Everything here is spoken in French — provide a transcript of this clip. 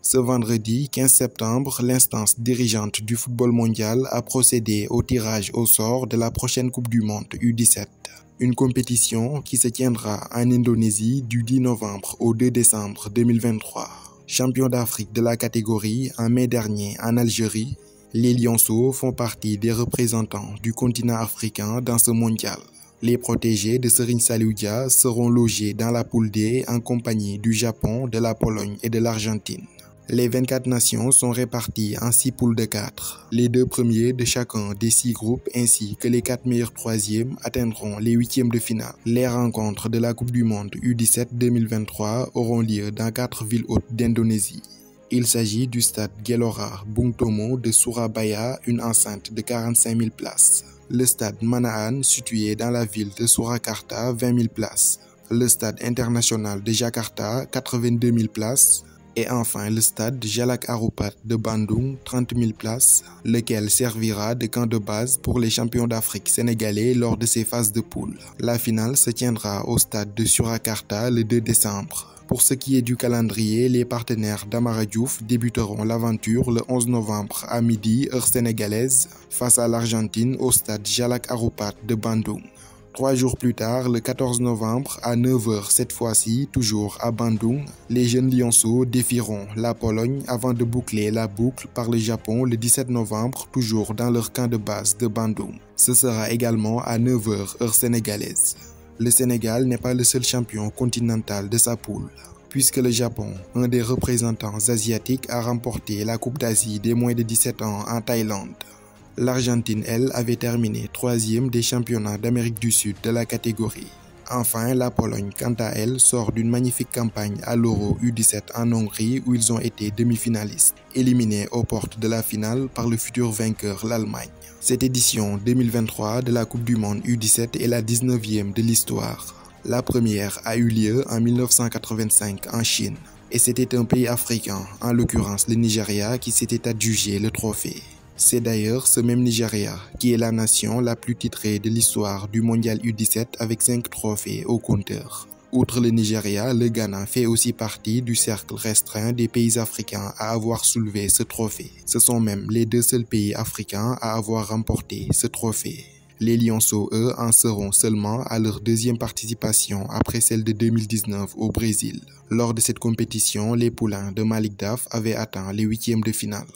Ce vendredi 15 septembre, l'instance dirigeante du football mondial a procédé au tirage au sort de la prochaine Coupe du Monde U17. Une compétition qui se tiendra en Indonésie du 10 novembre au 2 décembre 2023. Champions d'Afrique de la catégorie en mai dernier en Algérie, les Lionceaux font partie des représentants du continent africain dans ce mondial. Les protégés de Serigne Saliou Dia seront logés dans la poule D en compagnie du Japon, de la Pologne et de l'Argentine. Les 24 nations sont réparties en 6 poules de 4. Les 2 premiers de chacun des 6 groupes ainsi que les 4 meilleurs troisièmes atteindront les huitièmes de finale. Les rencontres de la Coupe du Monde U17 2023 auront lieu dans 4 villes hautes d'Indonésie. Il s'agit du stade Gelora Bung Tomo de Surabaya, une enceinte de 45 000 places. Le stade Manahan, situé dans la ville de Surakarta, 20 000 places. Le stade international de Jakarta, 82 000 places. Et enfin le stade Jalak Harupat de Bandung, 30 000 places, lequel servira de camp de base pour les champions d'Afrique sénégalais lors de ces phases de poule. La finale se tiendra au stade de Surakarta le 2 décembre. Pour ce qui est du calendrier, les partenaires d'Amara Diouf débuteront l'aventure le 11 novembre à midi, heure sénégalaise, face à l'Argentine au stade Jalak Harupat de Bandung. 3 jours plus tard, le 14 novembre, à 9 h cette fois-ci, toujours à Bandung, les jeunes Lionceaux défieront la Pologne avant de boucler la boucle par le Japon le 17 novembre, toujours dans leur camp de base de Bandung. Ce sera également à 9 h heure sénégalaise. Le Sénégal n'est pas le seul champion continental de sa poule, puisque le Japon, un des représentants asiatiques, a remporté la Coupe d'Asie des moins de 17 ans en Thaïlande. L'Argentine, elle, avait terminé 3e des championnats d'Amérique du Sud de la catégorie. Enfin, la Pologne, quant à elle, sort d'une magnifique campagne à l'Euro U17 en Hongrie où ils ont été demi-finalistes, éliminés aux portes de la finale par le futur vainqueur, l'Allemagne. Cette édition 2023 de la Coupe du Monde U17 est la 19e de l'histoire. La première a eu lieu en 1985 en Chine, et c'était un pays africain, en l'occurrence le Nigeria, qui s'était adjugé le trophée. C'est d'ailleurs ce même Nigeria qui est la nation la plus titrée de l'histoire du mondial U17 avec 5 trophées au compteur. Outre le Nigeria, le Ghana fait aussi partie du cercle restreint des pays africains à avoir soulevé ce trophée. Ce sont même les 2 seuls pays africains à avoir remporté ce trophée. Les Lionceaux, eux, en seront seulement à leur 2e participation après celle de 2019 au Brésil. Lors de cette compétition, les poulains de Malik Daf avaient atteint les 8e de finale.